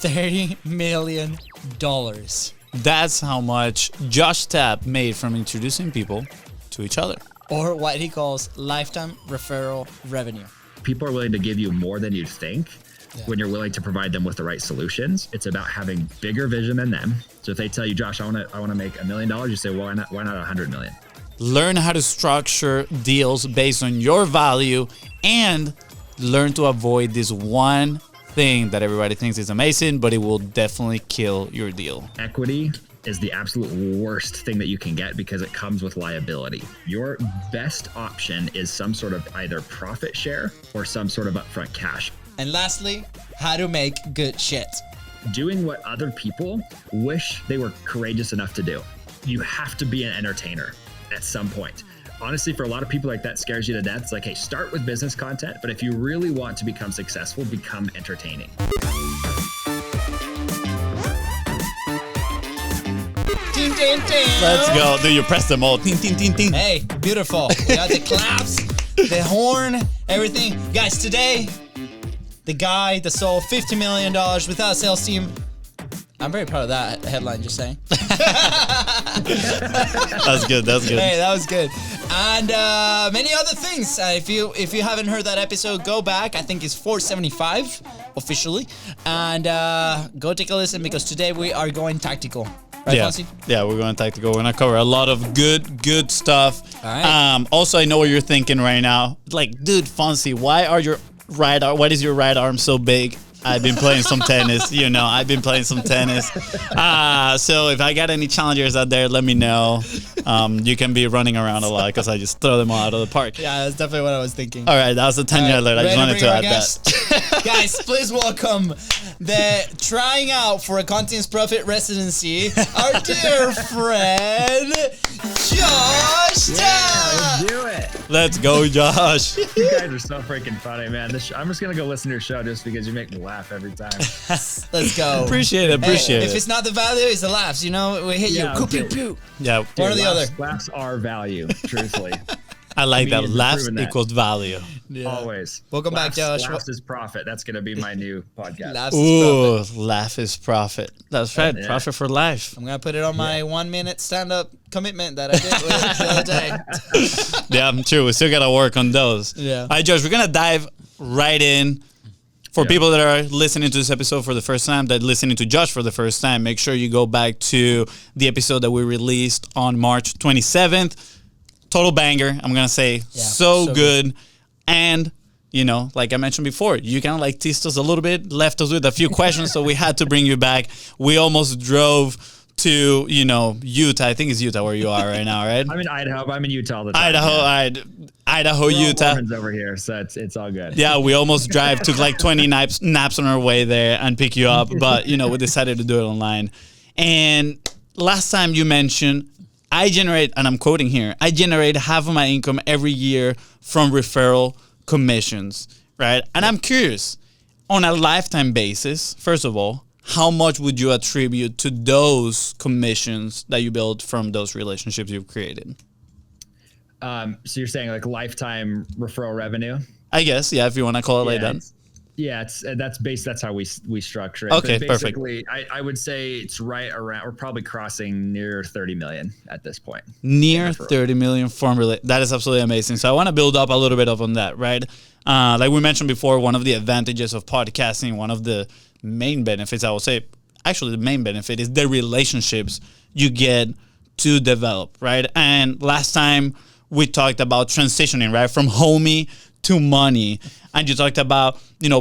$30 million. That's how much Josh Tapp made from introducing people to each other. Or what he calls lifetime referral revenue. People are willing to give you more than you think when you're willing to provide them with the right solutions. It's about having bigger vision than them. So if they tell you, Josh, I want to make $1 million, you say, well, why not 100 million? Learn how to structure deals based on your value and learn to avoid this one thing that everybody thinks is amazing, but it will definitely kill your deal. Equity is the absolute worst thing that you can get because it comes with liability. Your best option is some sort of either profit share or some sort of upfront cash. And lastly, how to make good shit. Doing what other people wish they were courageous enough to do. You have to be an entertainer at some point. Honestly, for a lot of people, like that scares you to death. It's like, hey, start with business content, but if you really want to become successful, become entertaining. Ding, ding, ding. Let's go. Do you press them all? Ding, ding, ding, ding. Hey, beautiful. We got the claps, the horn, everything. Guys, today, the guy that sold $50 million without a sales team. I'm very proud of that headline, just saying. That's good. That's good. Hey, that was good. And many other things. If you haven't heard that episode, go back. I think it's 475 officially. And go take a listen because today we are going tactical. Right, Fonzie? Yeah, we're going tactical. We're going to cover a lot of good stuff. All right. Also, I know what you're thinking right now. Like, dude, Fonzie, why is your right arm so big? I've been playing some tennis, So if I got any challengers out there, let me know. You can be running around a lot because I just throw them all out of the park. Yeah, that's definitely what I was thinking. All right, that was a 10-year alert. I just wanted to add that. Guys, please welcome the trying out for a Continence Profit residency, our dear friend, Josh Tapp. Let's do it. Let's go, Josh. You guys are so freaking funny, man. I'm just going to go listen to your show just because you make me laugh every time. Let's go. Appreciate it. If it's not the value, it's the laughs. We hit you. Pew, pew, pew. Yeah. One or the other. Laughs are value, truthfully. I like that. Laughs equals value. Yeah. Always. Welcome back, Josh. Laughs is profit. That's going to be my new podcast. Laugh is profit. That's right. Yeah. Profit for life. I'm going to put it on my 1 minute stand-up commitment that I did the other day. Yeah, I'm true. We still got to work on those. Yeah. All right, Josh, we're going to dive right in. For people that are listening to this episode for the first time, that listening to Josh for the first time, make sure you go back to the episode that we released on March 27th. Total banger. I'm going to say so good. And, like I mentioned before, you kind of like teased us a little bit, left us with a few questions, so we had to bring you back. We almost drove to, Utah. I think it's Utah where you are right now, right? I'm in Idaho, but I'm in Utah all the time. Idaho, Utah. Mormons over here, so it's all good. Yeah, we almost took like 20 naps on our way there and pick you up, but we decided to do it online. And last time you mentioned, I generate, and I'm quoting here, I generate half of my income every year from referral commissions, right? And I'm curious, on a lifetime basis, first of all, how much would you attribute to those commissions that you build from those relationships you've created? So you're saying like lifetime referral revenue? I guess, yeah, if you want to call it like that. That's how we structure it. Okay, but basically, perfect. I would say it's right around, we're probably crossing near 30 million at this point. Near 30 million from that is absolutely amazing. So I want to build up a little bit on that, right? Like we mentioned before, one of the advantages of podcasting, one of the main benefits, I would say, actually the main benefit is the relationships you get to develop, right? And last time we talked about transitioning, right? From homie to money. And you talked about,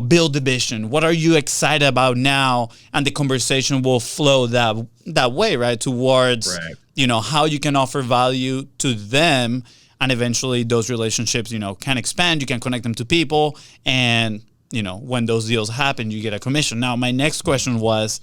build the vision. What are you excited about now? And the conversation will flow that way, right? Towards, how you can offer value to them. And eventually those relationships, can expand. You can connect them to people. And, when those deals happen, you get a commission. Now, my next question was,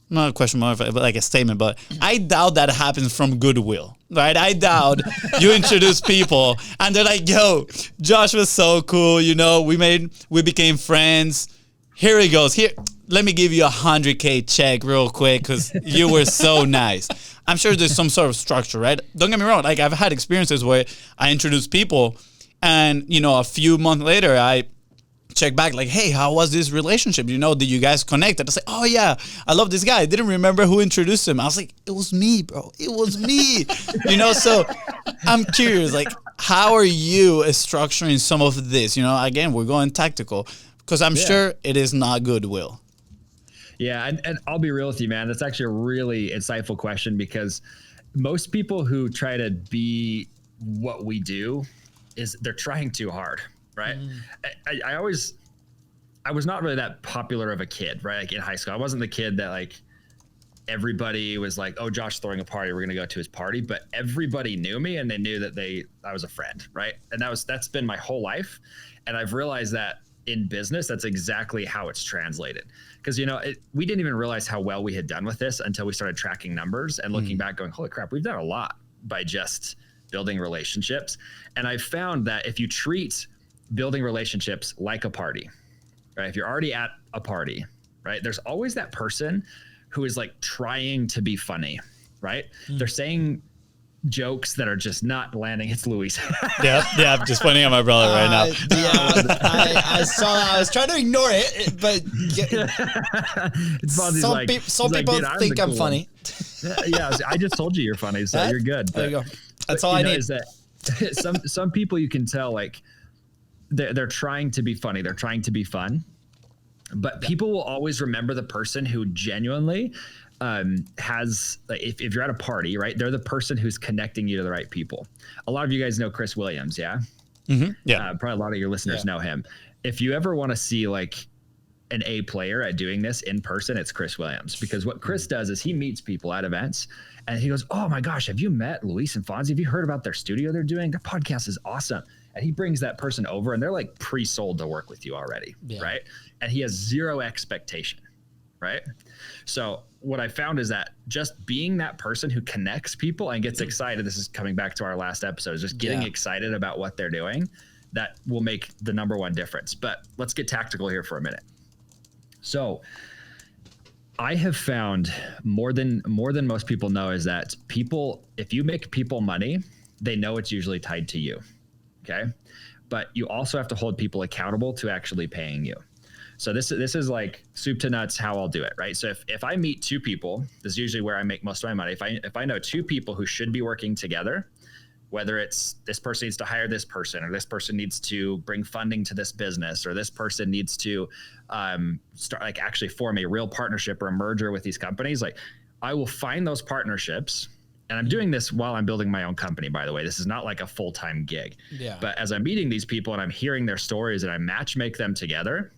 not a question, more like a statement, but I doubt that happens from goodwill, right? I doubt you introduce people and they're like, yo, Josh was so cool. We became friends. Here he goes. Here, let me give you $100K check real quick because you were so nice. I'm sure there's some sort of structure, right? Don't get me wrong. Like I've had experiences where I introduce people and, a few months later, I check back like, hey, how was this relationship? You know, did you guys connect? And I say, oh yeah, I love this guy. I didn't remember who introduced him. I was like, it was me, bro. It was me. You know, so I'm curious, like, how are you structuring some of this? You know, again, we're going tactical because I'm sure it is not goodwill. Yeah, and I'll be real with you, man. That's actually a really insightful question, because most people who try to be what we do they're trying too hard, right? I was not really that popular of a kid, right? Like in high school, I wasn't the kid that like everybody was like, oh, Josh's throwing a party, we're gonna go to his party. But everybody knew me, and they knew that I was a friend, right? And that's been my whole life. And I've realized that in business, that's exactly how it's translated. Because, you know, we didn't even realize how well we had done with this until we started tracking numbers and looking back going, holy crap, we've done a lot by just building relationships. And I've found that if you treat building relationships like a party, right? If you're already at a party, right? There's always that person who is like trying to be funny, right? They're saying jokes that are just not landing. It's Luis. Yeah, I'm just pointing at my brother right now. Yeah, I saw that. I was trying to ignore it, but some people think I'm funny. Yeah, I just told you you're funny, so you're good. There you go. That's all I need. Is that some people you can tell like they're trying to be funny, they're trying to be fun, but people will always remember the person who genuinely has, like, if you're at a party, right, they're the person who's connecting you to the right people. A lot of you guys know Chris Williams, yeah? Yeah. Probably a lot of your listeners know him. If you ever want to see like an A player at doing this in person, it's Chris Williams, because what Chris does is he meets people at events and he goes, oh my gosh, have you met Luis and Fonzie? Have you heard about their studio they're doing? Their podcast is awesome. And he brings that person over and they're like pre-sold to work with you already, right? And he has zero expectation, right? So what I found is that just being that person who connects people and gets excited, this is coming back to our last episode, is just getting excited about what they're doing, that will make the number one difference. But let's get tactical here for a minute. So I have found more than most people know is that people, if you make people money, they know it's usually tied to you. Okay. But you also have to hold people accountable to actually paying you. So this is like soup to nuts how I'll do it, right? So if I meet two people, this is usually where I make most of my money. If I know two people who should be working together, whether it's this person needs to hire this person, or this person needs to bring funding to this business, or this person needs to start like actually form a real partnership or a merger with these companies, like I will find those partnerships. And I'm doing this while I'm building my own company, by the way. This is not like a full-time gig. Yeah. But as I'm meeting these people and I'm hearing their stories and I match make them together,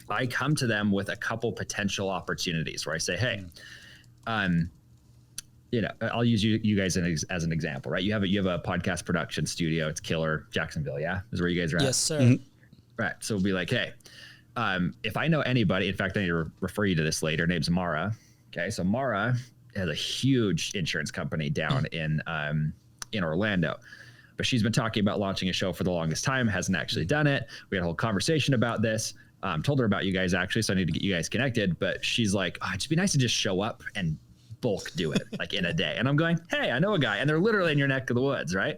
I come to them with a couple potential opportunities where I say, hey, you know, I'll use you guys as an example, right? You have a podcast production studio. It's killer, Jacksonville. Yeah. Is where you guys are at. Yes, sir. Right. So we'll be like, hey, if I know anybody, in fact, I need to refer you to this later. Her name's Mara. Okay. So Mara has a huge insurance company down in Orlando, but she's been talking about launching a show for the longest time, hasn't actually done it. We had a whole conversation about this. Told her about you guys actually, so I need to get you guys connected. But she's like, oh, it'd be nice to just show up and bulk do it like in a day. And I'm going, hey, I know a guy, and they're literally in your neck of the woods, right?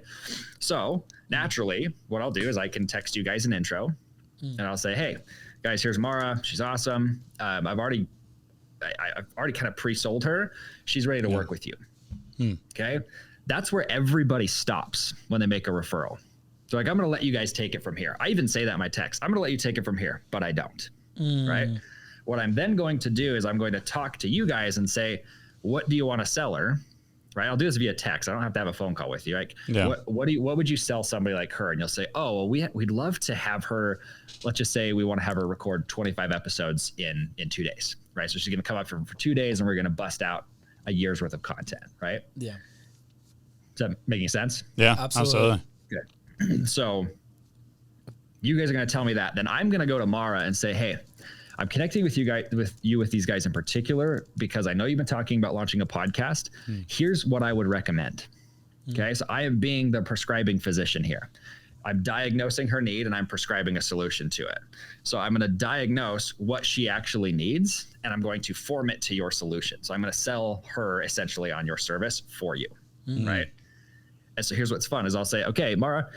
So naturally, what I'll do is I can text you guys an intro, and I'll say, hey, guys, here's Mara. She's awesome. I've already kind of pre-sold her. She's ready to work with you. Okay. That's where everybody stops when they make a referral. So like, I'm going to let you guys take it from here. I even say that in my text. I'm going to let you take it from here, but I don't. Right. What I'm then going to do is I'm going to talk to you guys and say, what do you want to sell her? Right. I'll do this via text. I don't have to have a phone call with you. Like, what would you sell somebody like her? And you'll say, oh, well, we'd love to have her. Let's just say we want to have her record 25 episodes in 2 days. Right. So she's going to come up for 2 days and we're going to bust out a year's worth of content. Right. Yeah. Is that making sense? Yeah, absolutely. Good. So you guys are going to tell me that. Then I'm going to go to Mara and say, hey, I'm connecting with you guys, with these guys in particular, because I know you've been talking about launching a podcast. Here's what I would recommend. Okay. So I am being the prescribing physician here. I'm diagnosing her need and I'm prescribing a solution to it. So I'm going to diagnose what she actually needs and I'm going to form it to your solution. So I'm going to sell her essentially on your service for you. Right. And so here's what's fun is I'll say, okay, Mara,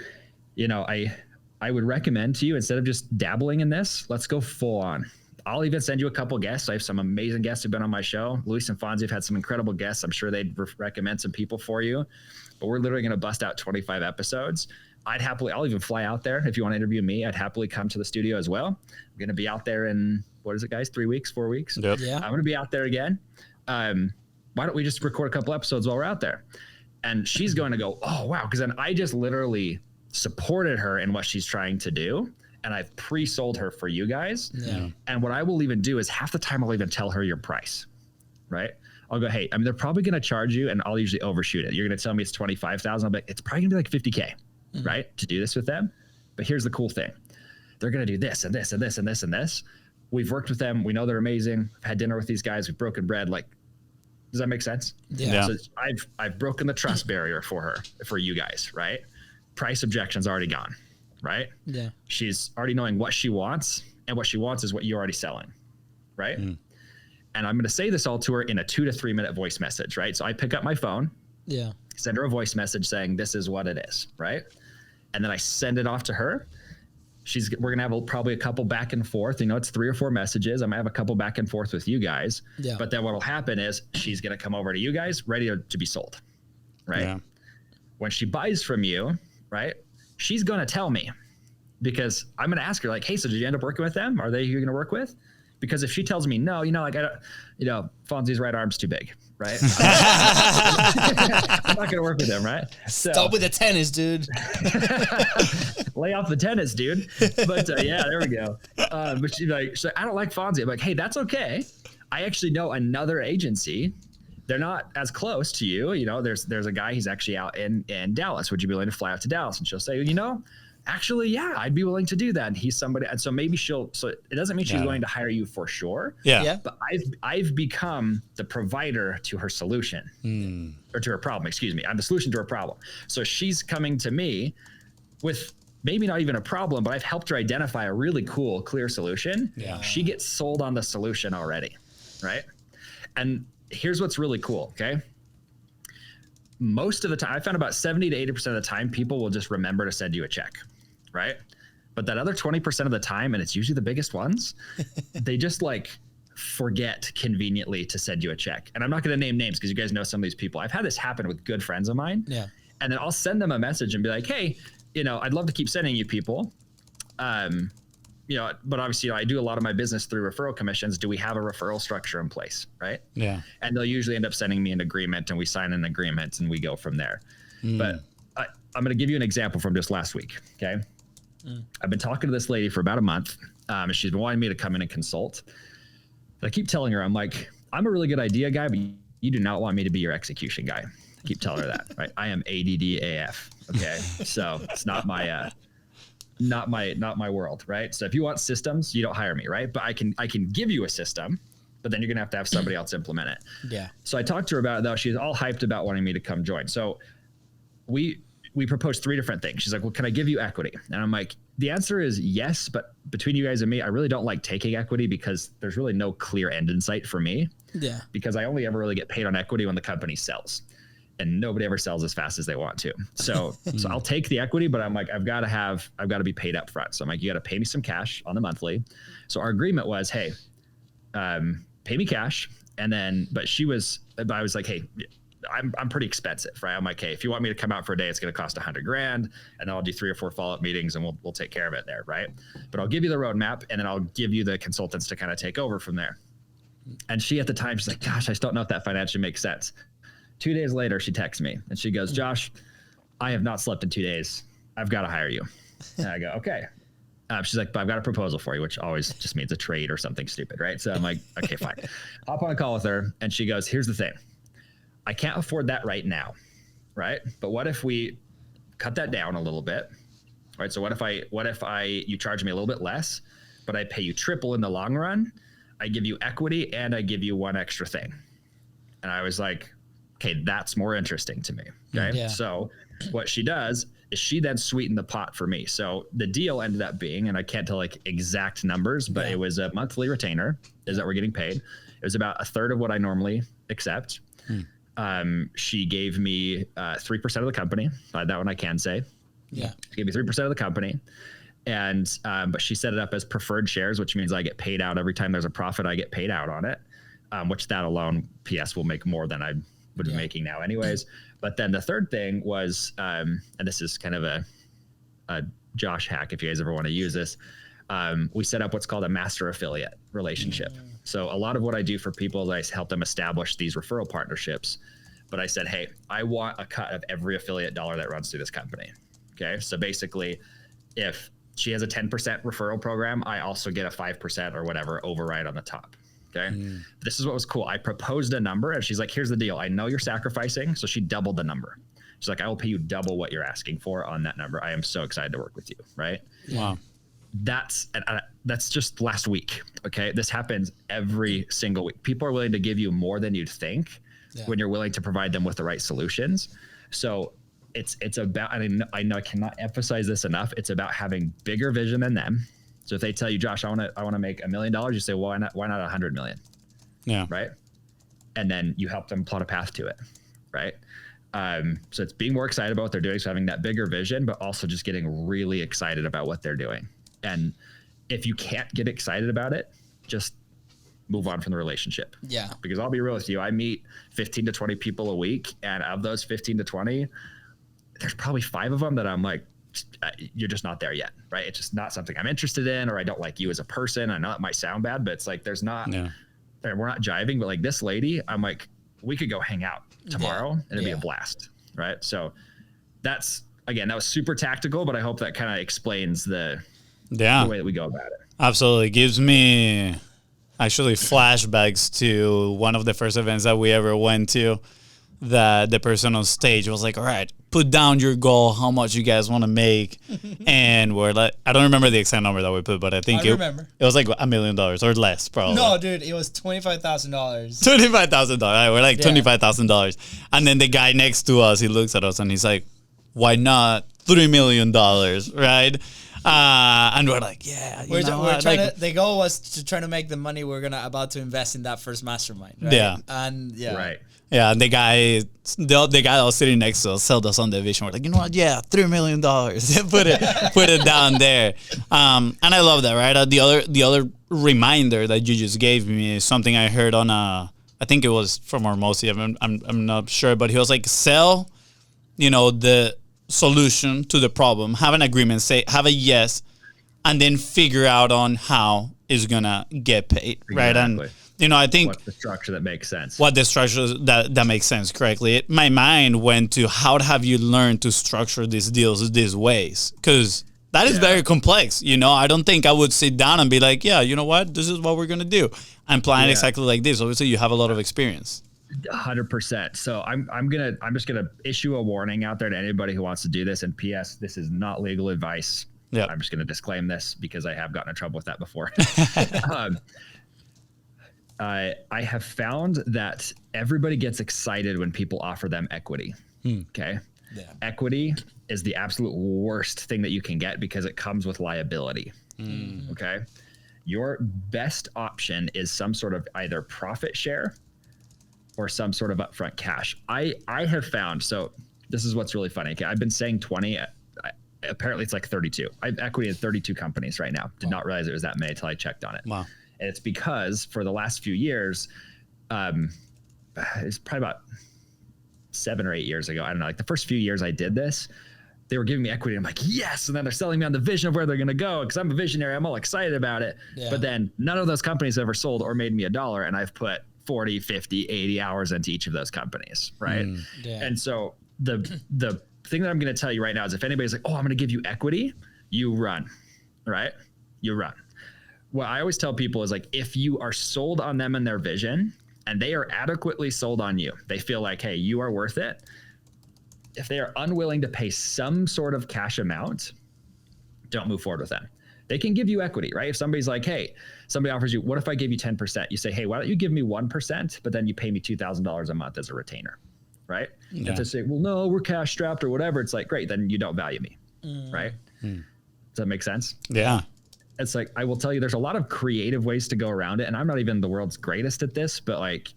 you know, I I would recommend to you, instead of just dabbling in this, let's go full on. I'll even send you a couple guests. I have some amazing guests who've been on my show. Luis and Fonzie have had some incredible guests. I'm sure they'd recommend some people for you, but we're literally going to bust out 25 episodes. I'll even fly out there. If you want to interview me, I'd happily come to the studio as well. I'm going to be out there in, what is it, guys? 3 weeks, 4 weeks? Yep. Yeah. I'm going to be out there again. Why don't we just record a couple episodes while we're out there? And she's going to go, oh, wow. Because then I just literally supported her in what she's trying to do. And I've pre-sold her for you guys. Yeah. And what I will even do is half the time I'll even tell her your price, right? I'll go, hey, I mean, they're probably going to charge you, and I'll usually overshoot it. You're going to tell me it's 25,000. I'll be like, it's probably going to be like 50K, right? To do this with them. But here's the cool thing. They're going to do this and this and this and this and this. We've worked with them. We know they're amazing. I've had dinner with these guys. We've broken bread. Like, does that make sense? Yeah. So I've broken the trust barrier for you guys, right? Price objection's already gone. Right? Yeah. She's already knowing what she wants, and what she wants is what you're already selling. Right? And I'm going to say this all to her in a 2 to 3 minute voice message, right? So I pick up my phone, Yeah. send her a voice message saying, this is what it is. Right? And then I send it off to her. We're going to have probably a couple back and forth. You know, it's 3 or 4 messages. I'm going to have a couple back and forth with you guys. Yeah. But then what will happen is she's going to come over to you guys ready to be sold. Right? Yeah. When she buys from you, right? She's going to tell me, because I'm going to ask her, like, hey, so did you end up working with them? Are they who you're going to work with? Because if she tells me no, like, I don't, Fonzie's right arm's too big, right? I'm not going to work with them, right? So, Stop with the tennis, dude. lay off the tennis, dude. But yeah, there we go. But she's like, I don't like Fonzie. I'm like, hey, that's okay. I actually know another agency. They're not as close to you. You know, there's a guy, he's actually out in Dallas. Would you be willing to fly out to Dallas? And she'll say, actually, yeah, I'd be willing to do that. And he's somebody. And so maybe so it doesn't mean she's going to hire you for sure. Yeah. Yeah. But I've become the provider to her solution or to her problem. Excuse me. I'm the solution to her problem. So she's coming to me with maybe not even a problem, but I've helped her identify a really cool, clear solution. Yeah. She gets sold on the solution already. Right. And here's what's really cool. Okay. Most of the time, I found about 70 to 80% of the time, people will just remember to send you a check. Right. But that other 20% of the time, and it's usually the biggest ones, they just like forget conveniently to send you a check. And I'm not going to name names because you guys know some of these people. I've had this happen with good friends of mine. Yeah. And then I'll send them a message and be like, hey, I'd love to keep sending you people. But obviously, I do a lot of my business through referral commissions. Do we have a referral structure in place? Right. Yeah. And they'll usually end up sending me an agreement, and we sign an agreement and we go from there. But I'm going to give you an example from just last week. Okay. I've been talking to this lady for about a month. And she's been wanting me to come in and consult. And I keep telling her, I'm like, I'm a really good idea guy, but you do not want me to be your execution guy. I keep telling her that, right? I am ADD AF. Okay. So it's not my world, right? So if you want systems, you don't hire me, right? But I can give you a system, but then you're going to have somebody else implement it. Yeah. So I talked to her about it though. She's all hyped about wanting me to come join. So we proposed 3 different things. She's like, well, can I give you equity? And I'm like, the answer is yes, but between you guys and me, I really don't like taking equity because there's really no clear end in sight for me. Yeah. Because I only ever really get paid on equity when the company sells, and nobody ever sells as fast as they want to. So I'll take the equity, but I'm like, I've got to be paid up front. So I'm like, you got to pay me some cash on the monthly. So our agreement was, hey, pay me cash. And then, but I was like, hey, I'm pretty expensive, right? I'm like, hey, if you want me to come out for a day, it's going to cost $100,000, and then I'll do 3 or 4 follow-up meetings, and we'll take care of it there, right? But I'll give you the roadmap, and then I'll give you the consultants to kind of take over from there. And she at the time, she's like, gosh, I just don't know if that financially makes sense. 2 days later, she texts me and she goes, Josh, I have not slept in 2 days. I've got to hire you. And I go, okay. She's like, but I've got a proposal for you, which always just means a trade or something stupid, right? So I'm like, okay, fine. Hop on a call with her, and she goes, here's the thing. I can't afford that right now, right? But what if we cut that down a little bit, right? So what if you charge me a little bit less, but I pay you triple in the long run? I give you equity and I give you one extra thing. And I was like, okay, that's more interesting to me. Okay. Yeah. So what she does is she then sweetened the pot for me. So the deal ended up being, and I can't tell like exact numbers, but it was a monthly retainer is that we're getting paid. It was about 1/3 of what I normally accept. She gave me 3% of the company. That one I can say. Yeah. She gave me 3% of the company. And but she set it up as preferred shares, which means I get paid out every time there's a profit. I get paid out on it, which that alone, PS, will make more than I would be making now, anyways. But then the third thing was, and this is kind of a Josh hack if you guys ever want to use this. We set up what's called a master affiliate relationship. So a lot of what I do for people is I help them establish these referral partnerships. But I said, hey, I want a cut of every affiliate dollar that runs through this company. Okay, so basically, if she has a 10% referral program, I also get a 5% or whatever override on the top. Okay. This is what was cool. I proposed a number and she's like, here's the deal. I know you're sacrificing. So she doubled the number. She's like, I will pay you double what you're asking for on that number. I am so excited to work with you. Right. Wow. That's just last week. Okay. This happens every single week. People are willing to give you more than you'd think when you're willing to provide them with the right solutions. So it's about, I know I cannot emphasize this enough. It's about having bigger vision than them. So if they tell you, Josh, I want to make $1 million, you say, well, why not 100 million? Yeah. Right. And then you help them plot a path to it. Right. So it's being more excited about what they're doing. So having that bigger vision, but also just getting really excited about what they're doing. And if you can't get excited about it, just move on from the relationship. Yeah. Because I'll be real with you. I meet 15 to 20 people a week. And of those 15 to 20, there's probably 5 of them that I'm like, you're just not there yet, right? It's just not something I'm interested in, or I don't like you as a person. I know it might sound bad, but it's like, we're not jiving. But like this lady, I'm like, we could go hang out tomorrow and it'd be a blast. Right. So that was super tactical, but I hope that kind of explains the way that we go about it. Absolutely. Gives me actually flashbacks to one of the first events that we ever went to, that the person on stage was like, all right, put down your goal, how much you guys want to make. And we're like, I don't remember the exact number that we put, but I think it was like $1 million or less, probably. No, dude, it was $25,000. $25,000. Right, we're like $25,000. And then the guy next to us, he looks at us and he's like, why not $3 million? Right. And we're like, we're trying to, the goal was to try to make the money we're about to invest in that first mastermind. Right? Yeah. And right. Yeah, and the guy that was sitting next to us sold us on the vision. We're like, you know what? Yeah, $3 million. put it down there. And I love that, right? The other reminder that you just gave me is something I heard on I think it was from Hormozy. I'm not sure, but he was like, sell, the solution to the problem, have an agreement, have a yes, and then figure out on how it's gonna get paid, right? And I think what's the structure that makes sense. What the structure that makes sense correctly. My mind went to how have you learned to structure these deals these ways? Because that is very complex. I don't think I would sit down and be like, yeah, you know what? This is what we're gonna do. I'm planning exactly like this. Obviously, you have a lot of experience. 100%. So I'm just gonna issue a warning out there to anybody who wants to do this. And P.S. This is not legal advice. Yeah. I'm just gonna disclaim this because I have gotten in trouble with that before. I have found that everybody gets excited when people offer them equity. Okay. Yeah. Equity is the absolute worst thing that you can get because it comes with liability. Okay. Your best option is some sort of either profit share or some sort of upfront cash. I have found, so this is what's really funny. Okay. I've been saying 20, apparently it's like 32. I've equity in 32 companies right now. Did not realize it was that many until I checked on it. Wow. And it's because for the last few years, it's probably about 7 or 8 years ago. I don't know. Like the first few years I did this, they were giving me equity. I'm like, yes. And then they're selling me on the vision of where they're going to go. Cause I'm a visionary. I'm all excited about it. Yeah. But then none of those companies ever sold or made me $1. And I've put 40, 50, 80 hours into each of those companies. Right. Yeah. And so the thing that I'm going to tell you right now is if anybody's like, oh, I'm going to give you equity, you run. Right. You run. What I always tell people is like, if you are sold on them and their vision and they are adequately sold on you, they feel like, hey, you are worth it. If they are unwilling to pay some sort of cash amount, don't move forward with them. They can give you equity, right? If somebody's like, hey, somebody offers you, what if I give you 10%? You say, hey, why don't you give me 1%, but then you pay me $2,000 a month as a retainer, right? Yeah. If they say, well, no, we're cash strapped or whatever, it's like, great, then you don't value me, right? Does that make sense? Yeah. It's like, I will tell you, there's a lot of creative ways to go around it. And I'm not even the world's greatest at this, but like,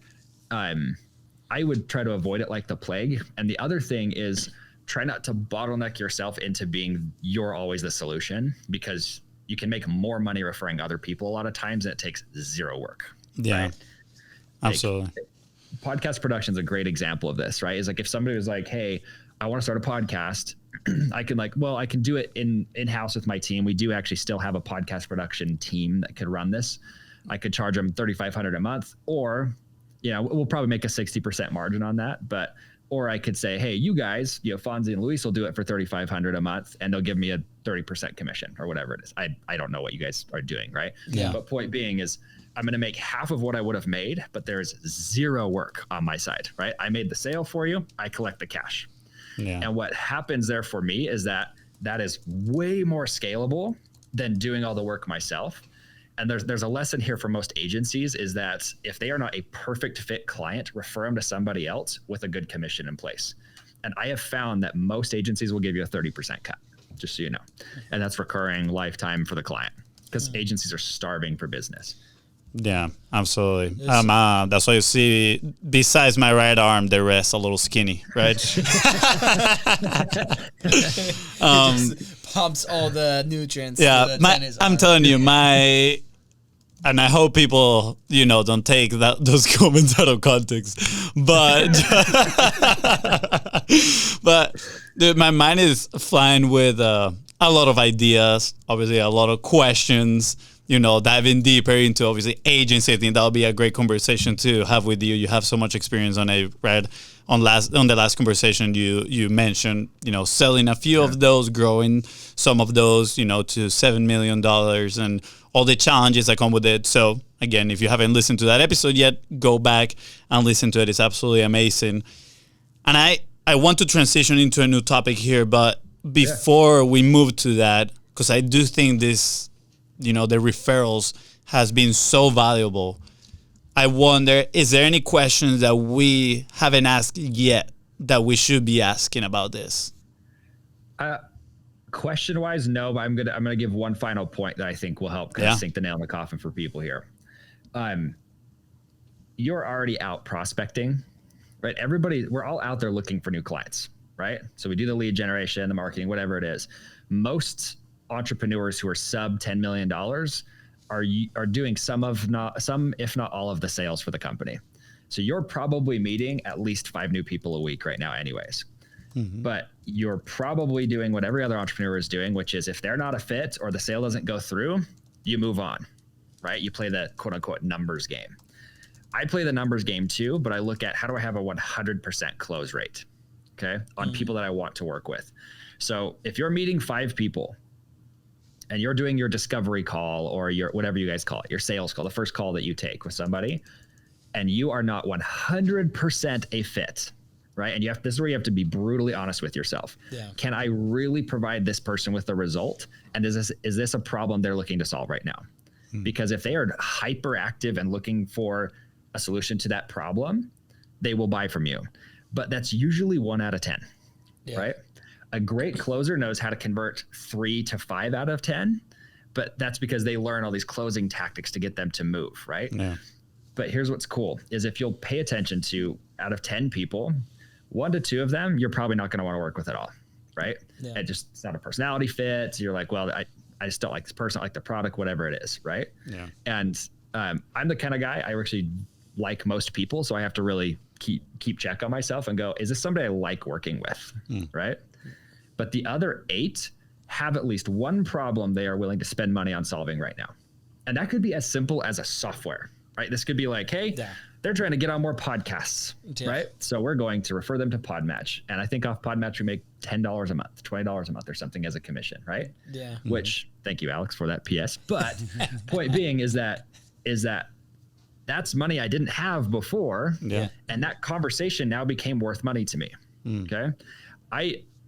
I would try to avoid it like the plague. And the other thing is try not to bottleneck yourself into being you're always the solution, because you can make more money referring other people a lot of times, and it takes zero work. Yeah, right? absolutely. Podcast production is a great example of this, right? Is like if somebody was like, hey, I want to start a podcast, I can do it in-house with my team. We do actually still have a podcast production team that could run this. I could charge them $3,500 a month, or, we'll probably make a 60% margin on that. Or I could say, hey, you guys, Fonzie and Luis will do it for $3,500 a month, and they'll give me a 30% commission or whatever it is. I don't know what you guys are doing, right? Yeah. But point being is, I'm going to make half of what I would have made, but there's zero work on my side, right? I made the sale for you. I collect the cash. Yeah. And what happens there for me is that is way more scalable than doing all the work myself. And there's a lesson here for most agencies, is that if they are not a perfect fit client, refer them to somebody else with a good commission in place. And I have found that most agencies will give you a 30% cut, just so you know. And that's recurring lifetime for the client, because agencies are starving for business. Yeah, absolutely. That's why you see, besides my right arm, the rest a little skinny, right? Just pumps all the nutrients. Yeah, I'm telling you, and I hope people, don't take those comments out of context, but dude, my mind is flying with a lot of ideas, obviously a lot of questions. Diving deeper into obviously agency. I think that'll be a great conversation to have with you. You have so much experience on it, right? On the last conversation, you mentioned, selling a few of those, growing some of those, to $7 million, and all the challenges that come with it. So again, if you haven't listened to that episode yet, go back and listen to it. It's absolutely amazing. And I want to transition into a new topic here, but before we move to that, because I do think this, the referrals has been so valuable. I wonder, is there any questions that we haven't asked yet that we should be asking about this? Question wise, no, but I'm gonna give one final point that I think will help kind of sink the nail in the coffin for people here. You're already out prospecting, right? we're all out there looking for new clients, right? So we do the lead generation, the marketing, whatever it is. Most entrepreneurs who are sub $10 million are doing some, if not all of the sales for the company. So you're probably meeting at least 5 new people a week right now anyways. Mm-hmm. But you're probably doing what every other entrepreneur is doing, which is if they're not a fit or the sale doesn't go through, you move on, right? You play the quote unquote numbers game. I play the numbers game too, but I look at how do I have a 100% close rate, okay, on people that I want to work with. So if you're meeting 5 people, and you're doing your discovery call or your whatever you guys call it, your sales call, the first call that you take with somebody, and you are not 100% a fit, right? And this is where you have to be brutally honest with yourself. Yeah. Can I really provide this person with the result? And is this a problem they're looking to solve right now? Because if they are hyperactive and looking for a solution to that problem, they will buy from you. But that's usually 1 out of 10, right? A great closer knows how to convert 3 to 5 out of 10, but that's because they learn all these closing tactics to get them to move, right? Yeah. But here's what's cool is if you'll pay attention to, out of 10 people, 1 to 2 of them, you're probably not going to want to work with at all, right? Yeah. It's not a personality fit. You're like, well, I just don't like this person, I like the product, whatever it is, right? Yeah. And I'm the kind of guy, I actually like most people, so I have to really keep check on myself and go, is this somebody I like working with, right? But the other 8 have at least one problem they are willing to spend money on solving right now. And that could be as simple as a software, right? This could be like, hey, they're trying to get on more podcasts, right? So we're going to refer them to Podmatch. And I think off Podmatch, we make $10 a month, $20 a month or something as a commission, right? Yeah. Which, thank you, Alex, for that PS. But point being is that that's money I didn't have before. Yeah. And that conversation now became worth money to me. Okay.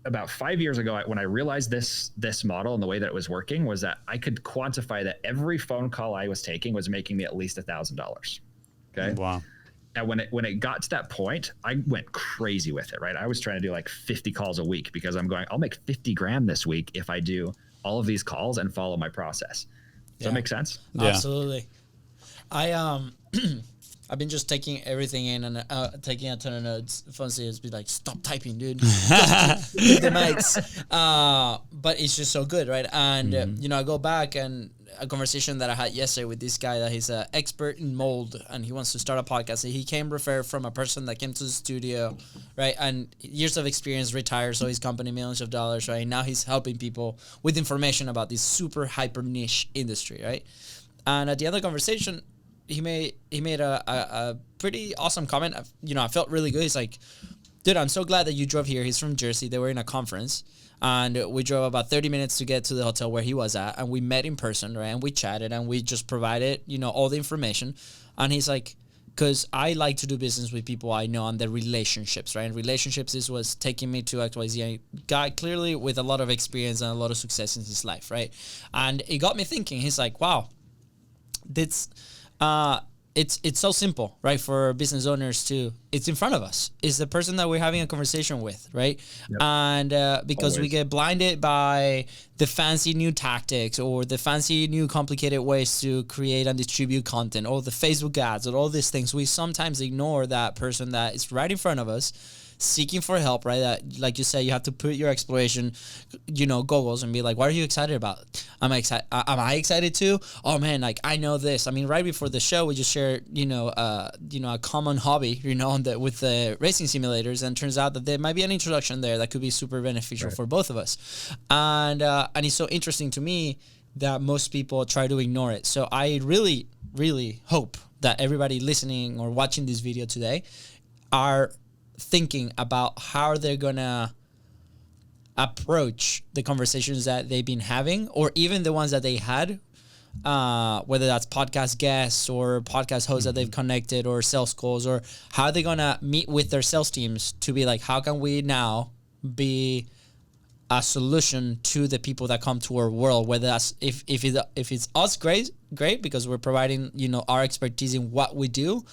About 5 years ago, when I realized this model and the way that it was working was that I could quantify that every phone call I was taking was making me at least $1,000. Okay. Wow. And when it got to that point, I went crazy with it, right? I was trying to do like 50 calls a week because I'm going, I'll make 50 grand this week if I do all of these calls and follow my process. Does that make sense? Yeah. Absolutely. I I've been just taking everything in and taking a ton of notes. Fonzie has been like, stop typing, dude. Hit the mics. But it's just so good, right? And, I go back and a conversation that I had yesterday with this guy that he's an expert in mold and he wants to start a podcast. He came referred from a person that came to the studio, right? And years of experience, retired, so his company millions of dollars, right? Now he's helping people with information about this super hyper niche industry, right? And at the end of the conversation, he made a pretty awesome comment. I felt really good. He's like, dude, I'm so glad that you drove here. He's from Jersey. They were in a conference. And we drove about 30 minutes to get to the hotel where he was at. And we met in person, right? And we chatted and we just provided, all the information. And he's like, because I like to do business with people I know and the relationships, right? And relationships is what's taking me to XYZ. A guy clearly with a lot of experience and a lot of success in his life, right? And it got me thinking. He's like, wow, it's so simple, right? For business owners it's in front of us. It's the person that we're having a conversation with, right? Yep. And because we get blinded by the fancy new tactics or the fancy new complicated ways to create and distribute content or the Facebook ads or all these things, we sometimes ignore that person that is right in front of us seeking for help, right? That, like you say, you have to put your exploration, goggles and be like, what are you excited about? Am I excited too? Oh man, like I know this. I mean, right before the show, we just shared, a common hobby, with the racing simulators, and it turns out that there might be an introduction there that could be super beneficial for both of us. And it's so interesting to me that most people try to ignore it. So I really, really hope that everybody listening or watching this video today are thinking about how they're gonna approach the conversations that they've been having, or even the ones that they had, whether that's podcast guests or podcast hosts that they've connected or sales calls, or how they're gonna meet with their sales teams to be like, how can we now be a solution to the people that come to our world, whether that's if it's us, great because we're providing our expertise in what we do.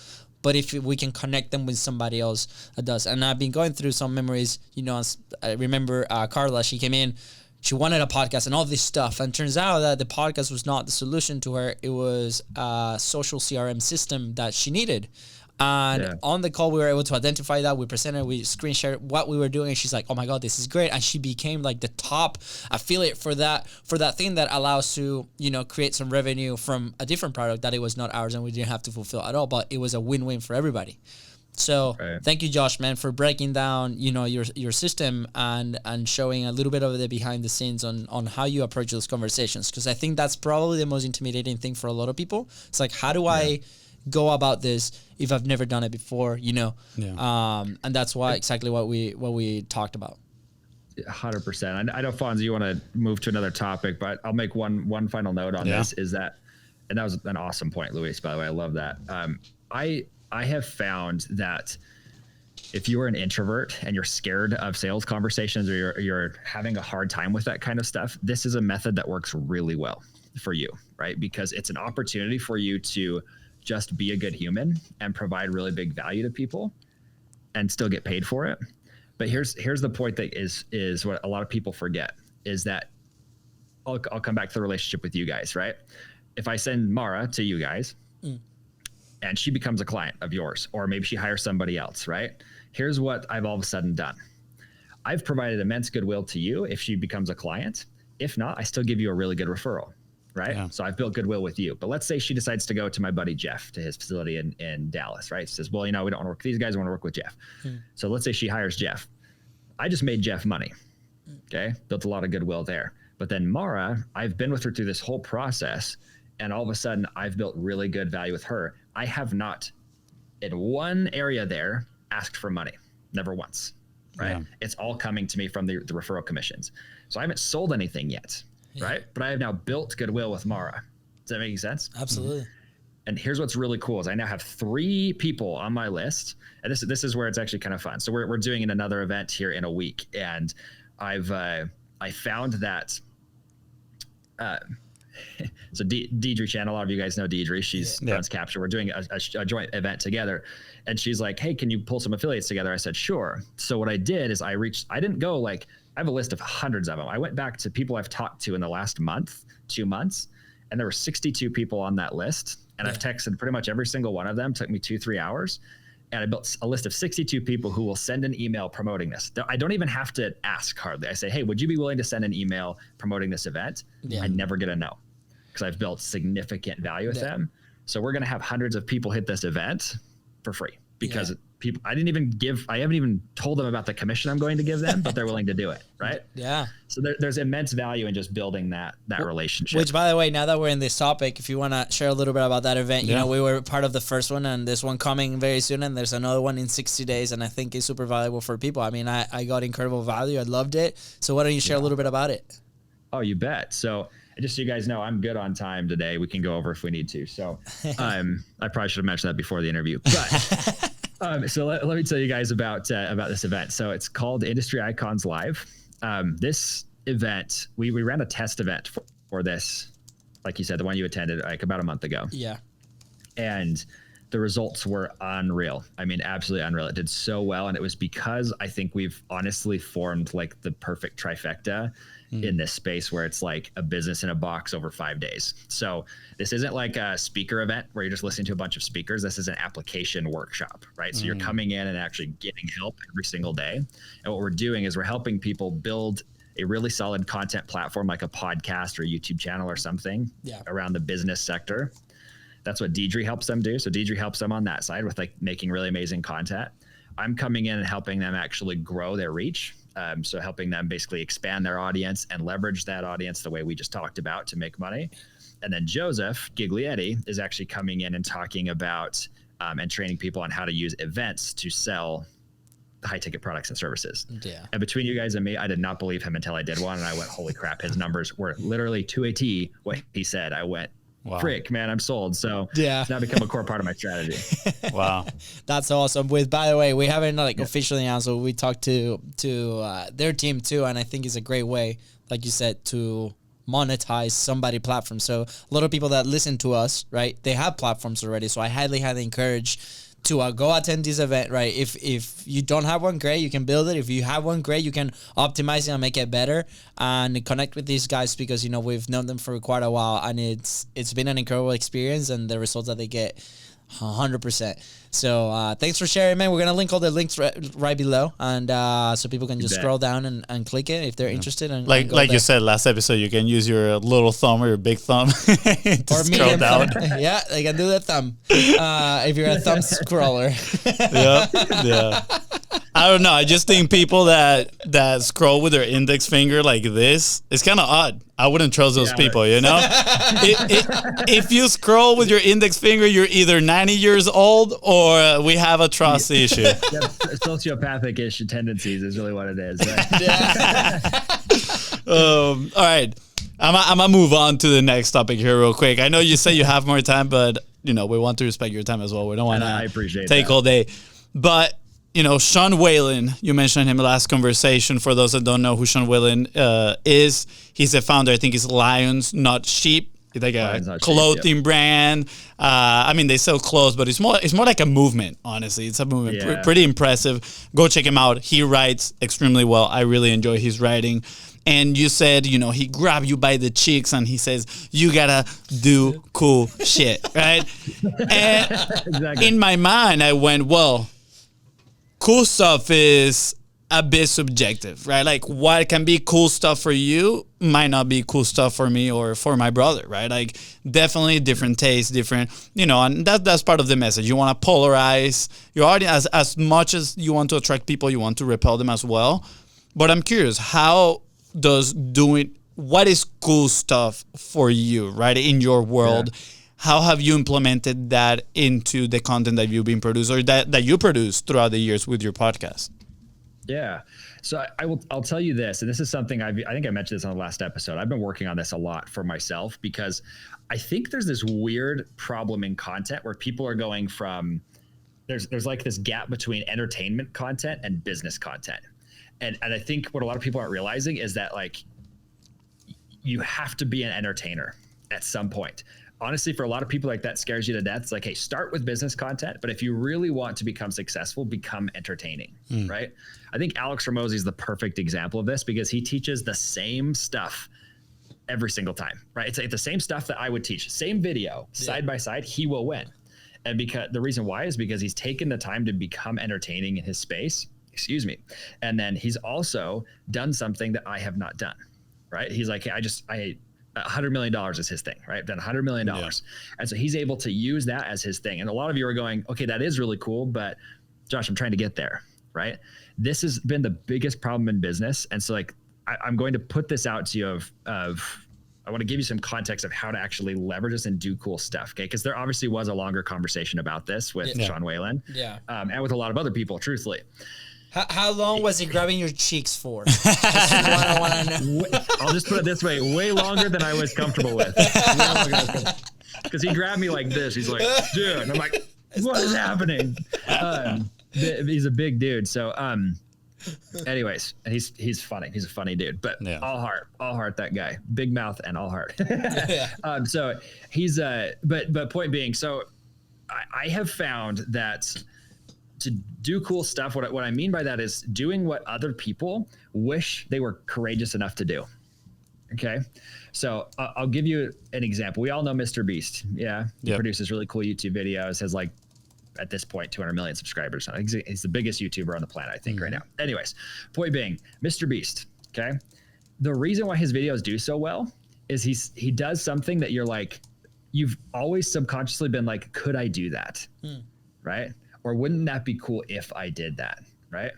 But if we can connect them with somebody else that does. And I've been going through some memories, I remember Carla, she came in, she wanted a podcast and all this stuff. And turns out that the podcast was not the solution to her. It was a social CRM system that she needed. And on the call, we were able to identify that. We presented, we screen shared what we were doing. And she's like, oh my God, this is great. And she became like the top affiliate for that thing that allows to, create some revenue from a different product that it was not ours and we didn't have to fulfill at all, but it was a win-win for everybody. So Thank you, Josh, man, for breaking down, your system and showing a little bit of the behind the scenes on how you approach those conversations. Because I think that's probably the most intimidating thing for a lot of people. It's like, how do I go about this if I've never done it before, and that's why exactly what we talked about. 100%. I know, Fonzie, you want to move to another topic, but I'll make one final note on this is that, and that was an awesome point, Luis, by the way, I love that. I have found that if you are an introvert and you're scared of sales conversations, or you're having a hard time with that kind of stuff, this is a method that works really well for you, right? Because it's an opportunity for you to just be a good human and provide really big value to people and still get paid for it. But here's the point that is what a lot of people forget is that I'll come back to the relationship with you guys, right? If I send Mara to you guys and she becomes a client of yours, or maybe she hires somebody else, right? Here's what I've all of a sudden done. I've provided immense goodwill to you if she becomes a client. If not, I still give you a really good referral. Right. Yeah. So I've built goodwill with you. But let's say she decides to go to my buddy Jeff, to his facility in Dallas, right? She says, well, we don't want to work with these guys. We want to work with Jeff. So let's say she hires Jeff. I just made Jeff money. Okay. Built a lot of goodwill there. But then Mara, I've been with her through this whole process. And all of a sudden I've built really good value with her. I have not in one area there asked for money. Never once. Right. Yeah. It's all coming to me from the referral commissions. So I haven't sold anything yet. Right. But I have now built goodwill with Mara. Does that make sense? Absolutely. And here's what's really cool is I now have 3 people on my list. And this is where it's actually kind of fun. So we're doing another event here in a week. And I found that, so Deidre Chan, a lot of you guys know Deidre. She's runs Capture. We're doing a joint event together. And she's like, hey, can you pull some affiliates together? I said, sure. So what I did is I didn't go like, I have a list of hundreds of them. I went back to people I've talked to in the last month, 2 months, and there were 62 people on that list And I've texted pretty much every single one of them. It took me 2-3 hours. And I built a list of 62 people who will send an email promoting this. I don't even have to ask hardly. I say, hey, would you be willing to send an email promoting this event? Yeah. I never get a no because I've built significant value with them. So we're going to have hundreds of people hit this event for free because people, I haven't even told them about the commission I'm going to give them, but they're willing to do it. Right. Yeah. So there's immense value in just building that relationship. Which, by the way, now that we're in this topic, if you want to share a little bit about that event, you know, we were part of the first one and there's one coming very soon and there's another one in 60 days. And I think it's super valuable for people. I mean, I got incredible value. I loved it. So why don't you share a little bit about it? Oh, you bet. So just so you guys know, I'm good on time today. We can go over if we need to. So I probably should have mentioned that before the interview. But so let me tell you guys about this event. So it's called Industry Icons Live. This event, we ran a test event for this, like you said, the one you attended like about a month ago. Yeah. And the results were unreal. I mean, absolutely unreal. It did so well. And it was because I think we've honestly formed like the perfect trifecta in this space where it's like a business in a box over 5 days. So this isn't like a speaker event where you're just listening to a bunch of speakers. This is an application workshop, right? So you're coming in and actually getting help every single day. And what we're doing is we're helping people build a really solid content platform like a podcast or a YouTube channel or something around the business sector. That's what Deidre helps them do. So Deidre helps them on that side with like making really amazing content. I'm coming in and helping them actually grow their reach. So helping them basically expand their audience and leverage that audience the way we just talked about to make money. And then Joseph Giglietti is actually coming in and talking about and training people on how to use events to sell high ticket products and services. Yeah. And between you guys and me, I did not believe him until I did one. And I went, holy crap, his numbers were literally to a T what he said. I went, wow. Frick, man, I'm sold. So it's now become a core part of my strategy. Wow. That's awesome. By the way, we haven't officially announced, so we talked to their team too. And I think it's a great way, like you said, to monetize somebody platform. So a lot of people that listen to us, right, they have platforms already. So I highly encourage to go attend this event, right? If you don't have one, great, you can build it. If you have one, great, you can optimize it and make it better and connect with these guys because, you know, we've known them for quite a while and it's been an incredible experience and the results that they get 100%. So thanks for sharing, man. We're going to link all the links right below and so people can just scroll down and click it if they're interested. And like you said last episode, you can use your little thumb or your big thumb to or scroll down. Yeah, they can do the thumb if you're a thumb scroller. Yeah. I don't know. I just think people that scroll with their index finger like this, it's kind of odd. I wouldn't trust those people, you know? If you scroll with your index finger, you're either 90 years old or we have a trust issue. Yeah, sociopathic-ish tendencies is really what it is. Right? All right. I'm going to move on to the next topic here real quick. I know you say you have more time, but, you know, we want to respect your time as well. We don't want to take all day. But, you know, Sean Whalen, you mentioned him last conversation. For those that don't know who Sean Whalen is, he's the founder, I think it's Lions, Not Sheep. It's like a clothing brand. I mean, they sell clothes, but it's more like a movement, honestly. It's a movement. Yeah. Pretty impressive. Go check him out. He writes extremely well. I really enjoy his writing. And you said, you know, he grabbed you by the cheeks and he says, you gotta do cool shit, right? And exactly. In my mind, I went, well, cool stuff is a bit subjective, right? Like what can be cool stuff for you might not be cool stuff for me or for my brother, right? Like definitely different tastes, different, you know, and that's part of the message. You want to polarize your audience as much as you want to attract people, you want to repel them as well. But I'm curious, what is cool stuff for you, right? In your world, how have you implemented that into the content that you've been producing or that you produce throughout the years with your podcast? Yeah. So I'll tell you this, and this is something I think I mentioned this on the last episode. I've been working on this a lot for myself because I think there's this weird problem in content where people are going from, there's like this gap between entertainment content and business content. And I think what a lot of people aren't realizing is that like you have to be an entertainer at some point. Honestly, for a lot of people, like that scares you to death. It's like, hey, start with business content, but if you really want to become successful, become entertaining, right? I think Alex Ramosi is the perfect example of this because he teaches the same stuff every single time, right? It's like the same stuff that I would teach, same video, side by side, he will win. And because the reason why is because he's taken the time to become entertaining in his space, and then he's also done something that I have not done, right? He's like, hey, $100 million is his thing, right? I've done $100 million. Yeah. And so he's able to use that as his thing. And a lot of you are going, okay, that is really cool, but Josh, I'm trying to get there, right? This has been the biggest problem in business. And so like, I'm going to put this out to you I want to give you some context of how to actually leverage this and do cool stuff. Okay. Because there obviously was a longer conversation about this with Sean Whalen. Yeah. And with a lot of other people, truthfully. How long was he grabbing your cheeks for? That's what I want to know. I'll just put it this way, way longer than I was comfortable with. Because he grabbed me like this. He's like, dude. And I'm like, what is happening? He's a big dude. So, anyways, and he's funny. He's a funny dude, but all heart, that guy, big mouth and all heart. So he's, but point being, so I have found that to do cool stuff, what I mean by that is doing what other people wish they were courageous enough to do. Okay. So I'll give you an example. We all know Mr. Beast. Yeah. He produces really cool YouTube videos, has like, at this point, 200 million subscribers. He's the biggest YouTuber on the planet, I think, right now. Anyways, point being, Mr. Beast, okay? The reason why his videos do so well is he does something that you're like, you've always subconsciously been like, could I do that, right? Or wouldn't that be cool if I did that, right?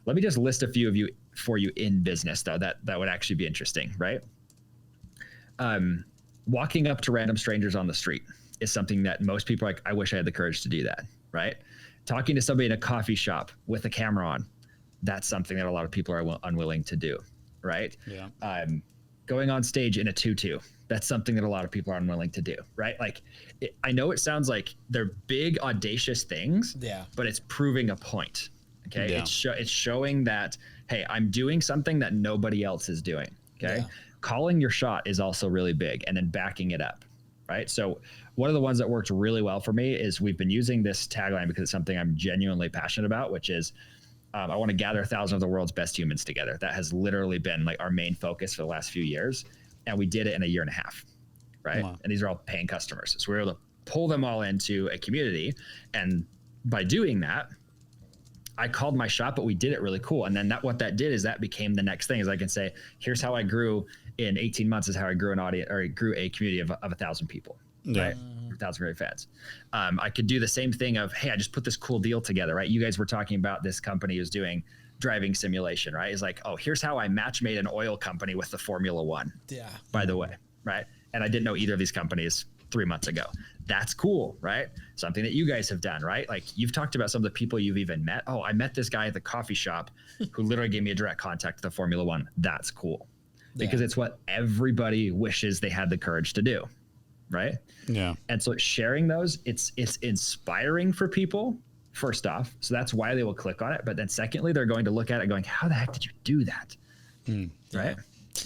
Let me just list a few of you for you in business, though, that would actually be interesting, right? Walking up to random strangers on the street is something that most people are like, I wish I had the courage to do that. Right? Talking to somebody in a coffee shop with a camera on, that's something that a lot of people are unwilling to do. Right? Yeah. Going on stage in a tutu, that's something that a lot of people are unwilling to do. Right? Like, I know it sounds like they're big, audacious things, but it's proving a point. Okay. Yeah. It's showing that, hey, I'm doing something that nobody else is doing. Okay. Yeah. Calling your shot is also really big, and then backing it up. Right? So one of the ones that worked really well for me is we've been using this tagline because it's something I'm genuinely passionate about, which is I want to gather 1,000 of the world's best humans together. That has literally been like our main focus for the last few years. And we did it in a year and a half. Right? Wow. And these are all paying customers. So we were able to pull them all into a community. And by doing that, I called my shot, but we did it really cool. And then what that did is that became the next thing, is I can say, here's how I grew in 18 months is how I grew an audience, or I grew a community of 1,000 people, right? 1,000 great fans. I could do the same thing of, hey, I just put this cool deal together, right? You guys were talking about this company who's doing driving simulation, right? It's like, oh, here's how I match made an oil company with the Formula One. Yeah. By the way, right? And I didn't know either of these companies 3 months ago. That's cool, right? Something that you guys have done, right? Like, you've talked about some of the people you've even met. Oh, I met this guy at the coffee shop who literally gave me a direct contact to the Formula One. That's cool. Because it's what everybody wishes they had the courage to do, right? Yeah. And so sharing those, it's inspiring for people, first off. So that's why they will click on it. But then secondly, they're going to look at it going, how the heck did you do that? Right? Yeah.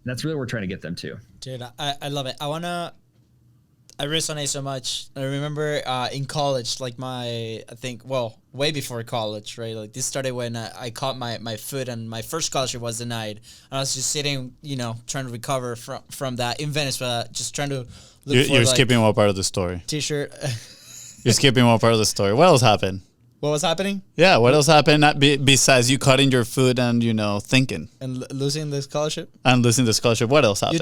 That's really what we're trying to get them to. Dude, I love it. I resonate so much. I remember in college, like way before college, right? Like, this started when I caught my foot, and my first scholarship was denied. And I was just sitting, trying to recover from that in Venezuela, just trying to look for, you're skipping one part of the story. T-shirt. You're skipping one part of the story. What else happened? What was happening? Yeah, what else happened besides you cutting your foot and, thinking? And losing the scholarship? And losing the scholarship. What else happened?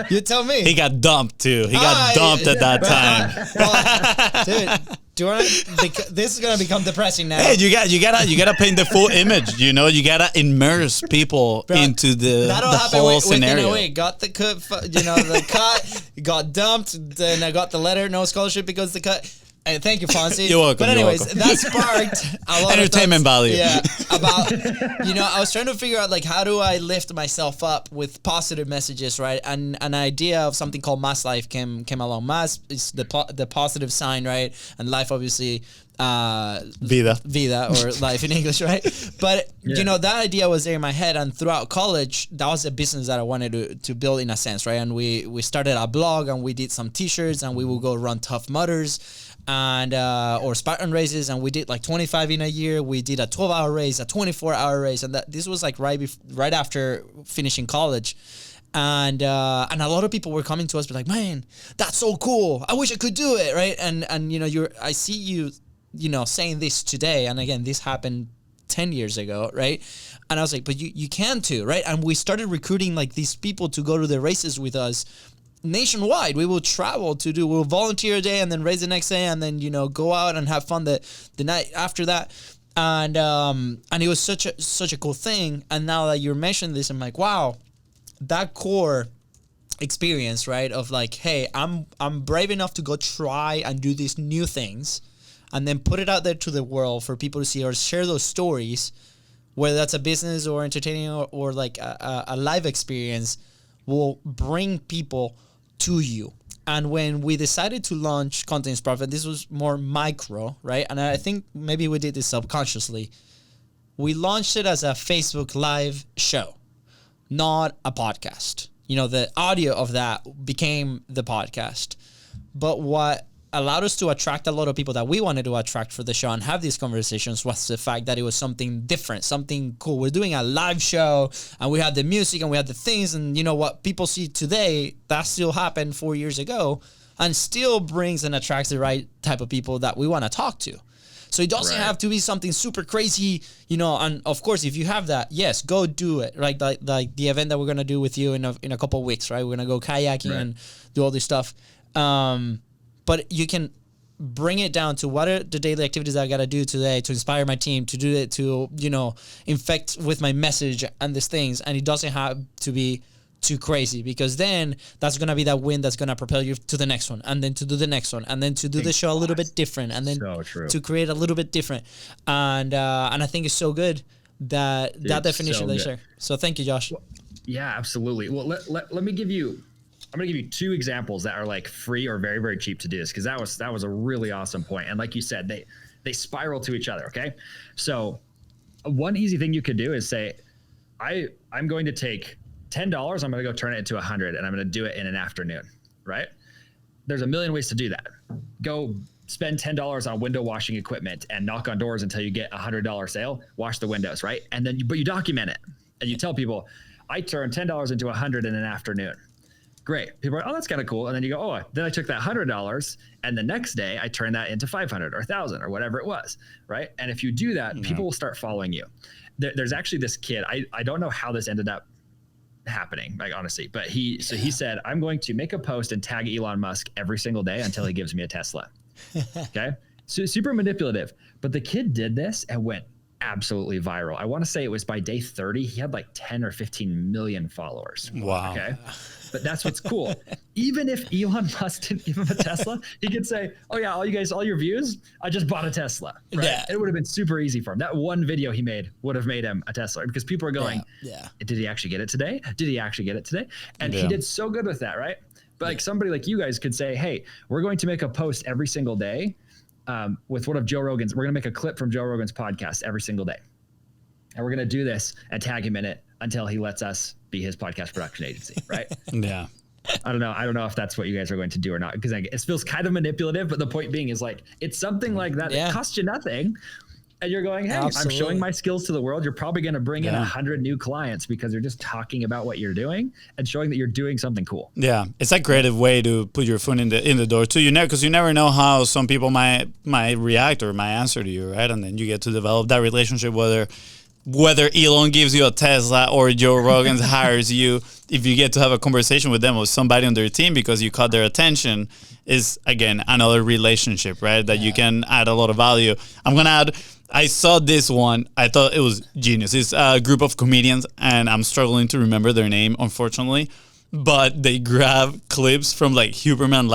You tell me. He got dumped, too. He got dumped at that time. Well, dude, do you want to... This is going to become depressing now. Hey, you gotta paint the full image, You got to immerse people into the whole scenario. Got the cut, the cut, got dumped, then I got the letter, no scholarship because the cut... Thank you, Fonzie. You're welcome. But anyways, that sparked a lot entertainment value. Yeah, about I was trying to figure out, like, how do I lift myself up with positive messages, right? And an idea of something called Mass Life came along. Mass is the positive sign, right? And life, obviously, vida or life in English, right? But that idea was there in my head, and throughout college, that was a business that I wanted to build, in a sense, right? And we started a blog, and we did some T-shirts, and we would go run Tough Mudders and or Spartan races, and we did like 25 in a year. We did a 12-hour race, a 24-hour race, and this was like right after finishing college. And a lot of people were coming to us, but like, man, that's so cool. I wish I could do it, right? And you know, I see you, you know, saying this today, and again, this happened 10 years ago, right? And I was like, but you can too, right? And we started recruiting like these people to go to the races with us nationwide. We will travel we'll volunteer a day and then race the next day, and then, you know, go out and have fun the night after that. And it was such a cool thing. And now that you're mentioning this, I'm like, wow, that core experience, right? Of like, hey, I'm brave enough to go try and do these new things, and then put it out there to the world for people to see or share those stories, whether that's a business or entertaining or like a live experience, will bring people to you. And when we decided to launch Content Profit, this was more micro, right? And I think maybe we did this subconsciously. We launched it as a Facebook Live show, not a podcast. You know, the audio of that became the podcast. But what allowed us to attract a lot of people that we wanted to attract for the show and have these conversations was the fact that it was something different, something cool. We're doing a live show, and we had the music and we had the things, and you know what people see today, that still happened 4 years ago, and still brings and attracts the right type of people that we want to talk to. So it doesn't have to be something super crazy, you know. And of course, if you have that, yes, go do it. Like the event that we're gonna do with you in a couple of weeks, right? We're gonna go kayaking and do all this stuff. But you can bring it down to what are the daily activities I got to do today to inspire my team, to do it, to, you know, infect with my message and these things. And it doesn't have to be too crazy, because then that's going to be that wind that's going to propel you to the next one, and then to do the next one, and then to do the show a little bit different, and then to create a little bit different. And I think it's so good that definition they share. So thank you, Josh. Well, yeah, absolutely. Well, let me give you, I'm going to give you 2 examples that are like free or very, very cheap to do this, because that was a really awesome point. And like you said, they spiral to each other. Okay. So one easy thing you could do is say, I'm going to take $10. I'm going to go turn it into 100, and I'm going to do it in an afternoon. Right. There's a million ways to do that. Go spend $10 on window washing equipment and knock on doors until you get $100 sale, wash the windows. Right. And then, but you document it and you tell people, I turned $10 into 100 in an afternoon. Great. People are, oh, that's kind of cool. And then you go, oh, then I took that $100 and the next day I turned that into 500 or 1,000 or whatever it was. Right. And if you do that, people will start following you. There's actually this kid. I don't know how this ended up happening, like, honestly, but he said, I'm going to make a post and tag Elon Musk every single day until he gives me a Tesla. Okay. So super manipulative, but the kid did this and went absolutely viral. I want to say it was by day 30, he had like 10 or 15 million followers. Wow. Okay. But that's what's cool. Even if Elon Musk didn't give him a Tesla, he could say, oh yeah, all your views, I just bought a Tesla. Right? Yeah. It would have been super easy for him. That one video he made would have made him a Tesla, because people are going, did he actually get it today? Did he actually get it today? And he did so good with that, right? But like somebody like you guys could say, hey, we're going to make a post every single day with one of Joe Rogan's. We're going to make a clip from Joe Rogan's podcast every single day. And we're going to do this and tag him in it until he lets us be his podcast production agency, right? Yeah. I don't know if that's what you guys are going to do or not, because it feels kind of manipulative, but the point being is like, it's something like that. It costs you nothing. And you're going, hey, I'm showing my skills to the world. You're probably going to bring in 100 new clients because you're just talking about what you're doing and showing that you're doing something cool. Yeah. It's a creative way to put your foot in the door too. Because you never know how some people might react or might answer to you, right? And then you get to develop that relationship, whether Elon gives you a Tesla or Joe Rogan hires you. If you get to have a conversation with them or somebody on their team because you caught their attention, is again another relationship, right? That you can add a lot of value. I'm gonna add, I saw this one, I thought it was genius. It's a group of comedians, and I'm struggling to remember their name, unfortunately. But they grab clips from like Huberman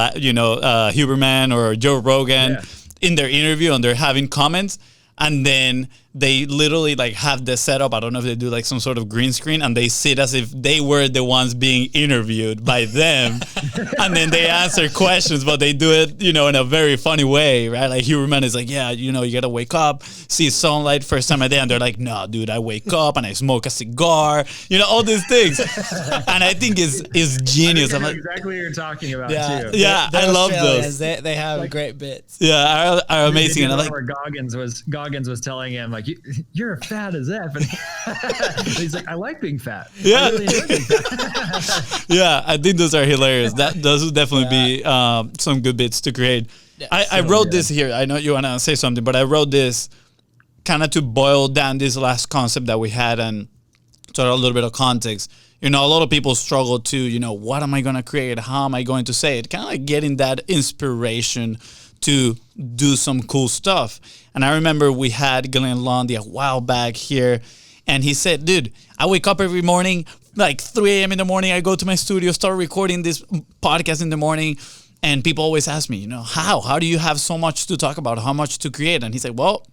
or Joe Rogan in their interview, and they're having comments, and then they literally like have the setup. I don't know if they do like some sort of green screen, and they sit as if they were the ones being interviewed by them. And then they answer questions, but they do it, in a very funny way, right? Like Huberman is like, yeah, you gotta wake up, see sunlight first time a day. And they're like, no, dude, I wake up and I smoke a cigar, all these things. And I think it's genius. I know exactly what you're talking about too. Yeah, I love those. They have great bits. Yeah, are amazing. And I like where Goggins Goggins was telling him like, "You're fat as F," and he's like, "I like being fat. Yeah. I really enjoy being fat." Yeah, I think those are hilarious. Those would definitely be some good bits to create. Yeah, I wrote this here. I know you want to say something, but I wrote this kind of to boil down this last concept that we had and sort of a little bit of context. A lot of people struggle to, what am I going to create? How am I going to say it? Kind of like getting that inspiration to do some cool stuff. And I remember we had Glenn Lundy a while back here, and he said, dude, I wake up every morning, like 3 a.m. in the morning, I go to my studio, start recording this podcast in the morning, and people always ask me, how do you have so much to talk about, how much to create? And he said, well,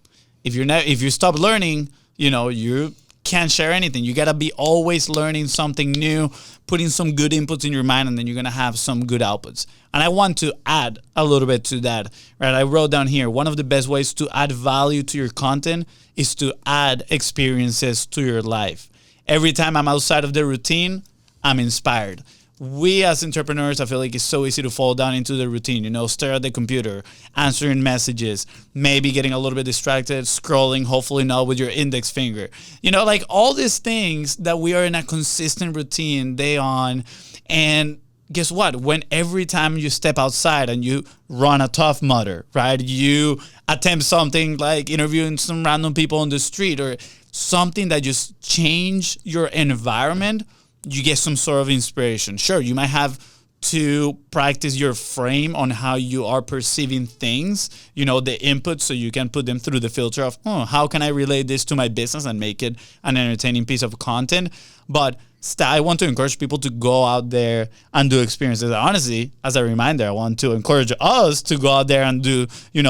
if you stop learning, you can't share anything. You got to be always learning something new, putting some good inputs in your mind, and then you're going to have some good outputs. And I want to add a little bit to that, right? I wrote down here, one of the best ways to add value to your content is to add experiences to your life. Every time I'm outside of the routine, I'm inspired. We as entrepreneurs, I feel like it's so easy to fall down into the routine, stare at the computer, answering messages, maybe getting a little bit distracted, scrolling, hopefully not with your index finger. Like all these things that we are in a consistent routine day on. And guess what? When every time you step outside and you run a Tough Mudder, right? You attempt something like interviewing some random people on the street or something that just change your environment, you get some sort of inspiration. Sure, you might have to practice your frame on how you are perceiving things, the input, so you can put them through the filter of, how can I relate this to my business and make it an entertaining piece of content? But I want to encourage people to go out there and do experiences. Honestly, as a reminder, I want to encourage us to go out there and do,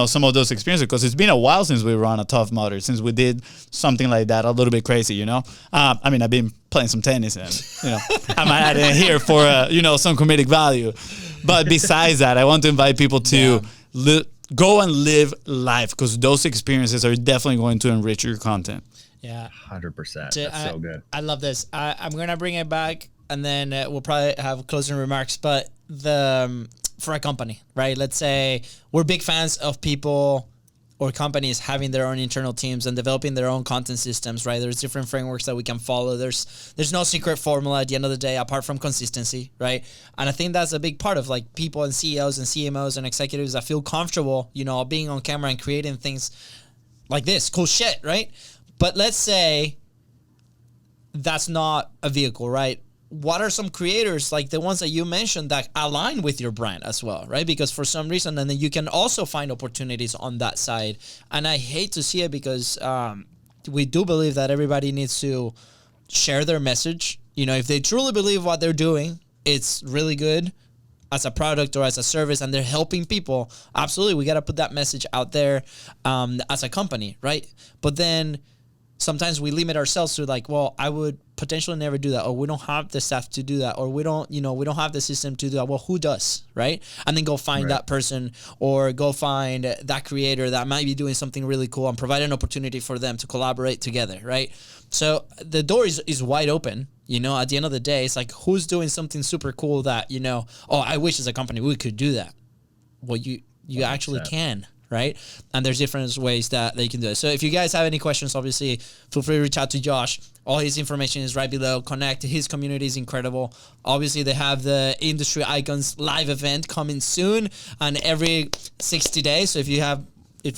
some of those experiences, because it's been a while since we run a Tough Mudder, since we did something like that, a little bit crazy, I've been playing some tennis and, I might add in here for, some comedic value. But besides that, I want to invite people to go and live life, because those experiences are definitely going to enrich your content. Yeah, 100%. That's so good. I love this. I'm gonna bring it back, and then we'll probably have closing remarks. But for a company, right? Let's say we're big fans of people or companies having their own internal teams and developing their own content systems, right? There's different frameworks that we can follow. There's no secret formula at the end of the day, apart from consistency, right? And I think that's a big part of like people and CEOs and CMOs and executives that feel comfortable, being on camera and creating things like this, cool shit, right? But let's say that's not a vehicle, right? What are some creators, like the ones that you mentioned, that align with your brand as well, right? Because for some reason, and then you can also find opportunities on that side. And I hate to see it, because we do believe that everybody needs to share their message. If they truly believe what they're doing, it's really good as a product or as a service, and they're helping people. Absolutely, we got to put that message out there as a company, right? But then sometimes we limit ourselves to like, well, I would potentially never do that, or we don't have the staff to do that, or we don't have the system to do that. Well, who does, right? And then go find that person, or go find that creator that might be doing something really cool and provide an opportunity for them to collaborate together, right? So the door is wide open. At the end of the day, it's like, who's doing something super cool that, I wish as a company we could do that. Well, you actually can. Right? And there's different ways that you can do it. So if you guys have any questions, obviously, feel free to reach out to Josh. All his information is right below. Connect. His community is incredible. Obviously, they have the Industry Icons live event coming soon, and every 60 days. So if you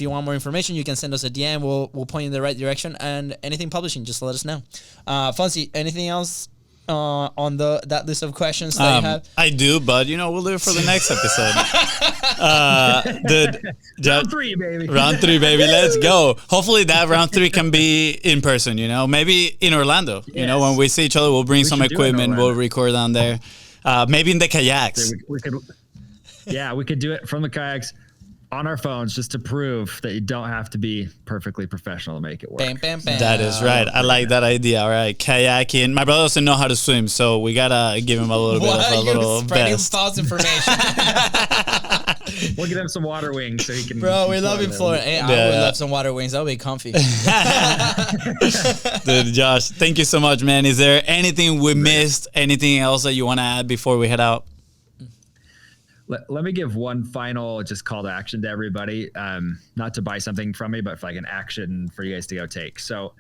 want more information, you can send us a DM. We'll point you in the right direction. And anything publishing, just let us know. Fonzie, anything else on that list of questions that you have? I do, but we'll leave it for the next episode. Round 3, baby. Round 3, baby. Let's go. Hopefully that round 3 can be in person, maybe in Orlando. Yes. When we see each other, we'll bring some equipment, we'll record down there. Maybe in the kayaks. We could do it from the kayaks on our phones, just to prove that you don't have to be perfectly professional to make it work. Bam, bam, bam. That is right. I like that idea. All right, kayaking. My brother doesn't know how to swim, so we gotta give him a little bit of a little spreading vest. false information. We'll get him some water wings so he can. Bro, we love him, Florida. Hey, I would love some water wings. That would be comfy. Dude, Josh, thank you so much, man. Is there anything we missed? Anything else that you want to add before we head out? Let me give one final just call to action to everybody. Not to buy something from me, but for like an action for you guys to go take. So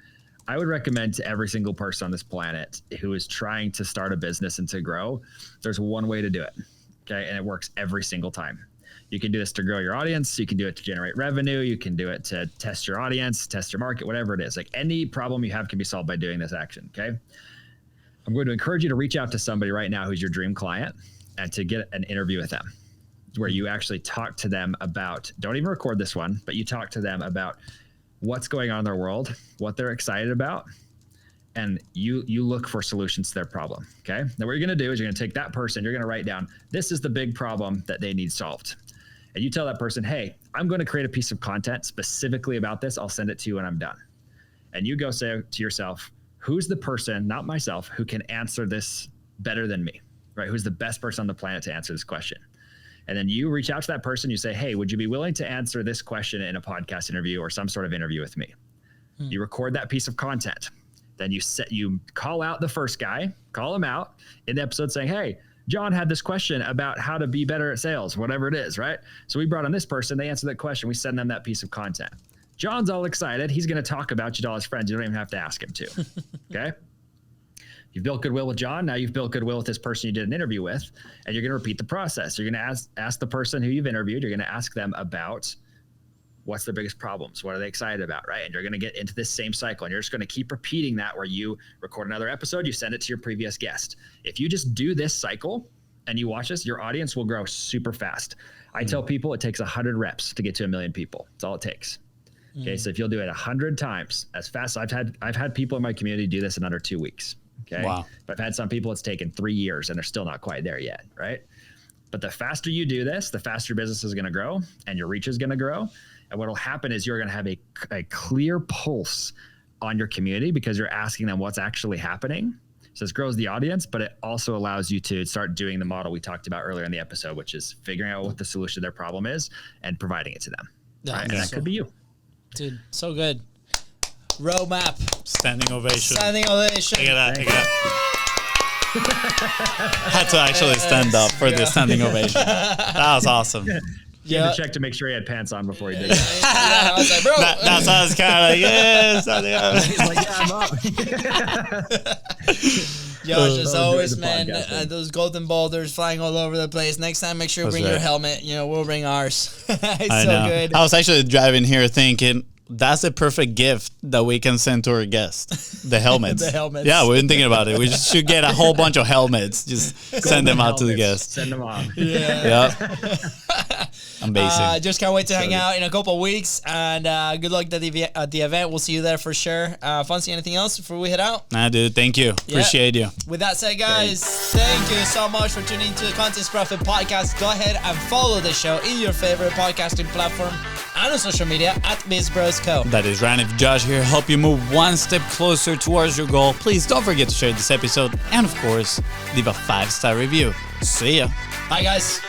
I would recommend to every single person on this planet who is trying to start a business and to grow, there's one way to do it. Okay. And it works every single time. You can do this to grow your audience. You can do it to generate revenue. You can do it to test your audience, test your market, whatever it is. Like any problem you have can be solved by doing this action. Okay. I'm going to encourage you to reach out to somebody right now who's your dream client and to get an interview with them, where you actually talk to them about, don't even record this one, but you talk to them about what's going on in their world, what they're excited about, and you look for solutions to their problem. Okay. Now what you're going to do is you're going to take that person, you're going to write down, this is the big problem that they need solved. And you tell that person, hey, I'm going to create a piece of content specifically about this. I'll send it to you when I'm done. And you go say to yourself, who's the person, not myself, who can answer this better than me, right? Who's the best person on the planet to answer this question? And then you reach out to that person. You say, hey, would you be willing to answer this question in a podcast interview or some sort of interview with me? You record that piece of content. Then you call out the first guy, call him out in the episode saying, hey, John had this question about how to be better at sales, whatever it is, right? So we brought on this person. They answered that question. We send them that piece of content. John's all excited. He's going to talk about you to all his friends. You don't even have to ask him to. Okay. You've built goodwill with John. Now you've built goodwill with this person you did an interview with, and you're going to repeat the process. You're going to ask the person who you've interviewed, you're going to ask them about what's their biggest problems. What are they excited about? Right. And you're going to get into this same cycle, and you're just going to keep repeating that, where you record another episode, you send it to your previous guest. If you just do this cycle and you watch this, your audience will grow super fast. I tell people it takes 100 reps to get to 1 million people. That's all it takes. Okay. So if you'll do it 100 times as fast, I've had people in my community do this in under 2 weeks. Okay. Wow. But I've had some people it's taken 3 years and they're still not quite there yet. Right. But the faster you do this, the faster your business is going to grow and your reach is going to grow. And what will happen is you're going to have a clear pulse on your community because you're asking them what's actually happening. So this grows the audience, but it also allows you to start doing the model we talked about earlier in the episode, which is figuring out what the solution to their problem is and providing it to them. Right? And that could be you. Dude, so good. Roadmap. Standing ovation. Standing ovation. Look at that. Look at that. Had to actually stand up for the standing ovation. That was awesome. You had to check to make sure he had pants on before he did it. I was like, bro. That's how I was kind of like, yes. He's like, yeah, I'm up. Yo, just always, man, those golden boulders flying all over the place. Next time, make sure you bring your helmet. You know, we'll bring ours. It's so good. I was actually driving here thinking, that's a perfect gift that we can send to our guests. The helmets. The helmets. Yeah, we've been thinking about it. We should get a whole bunch of helmets. Just send them out to the guests. Send them off. Yeah. Amazing. Just can't wait to hang out in a couple of weeks. And good luck at the event. We'll see you there for sure. Fonzie, anything else before we head out? Nah, dude. Thank you. Appreciate you. With that said, guys, thank you so much for tuning into the Content Profit Podcast. Go ahead and follow the show in your favorite podcasting platform and on social media at BizBrosCo. That is Ryan. If Josh here help you move one step closer towards your goal, please don't forget to share this episode and, of course, leave a 5-star review. See ya. Bye, guys.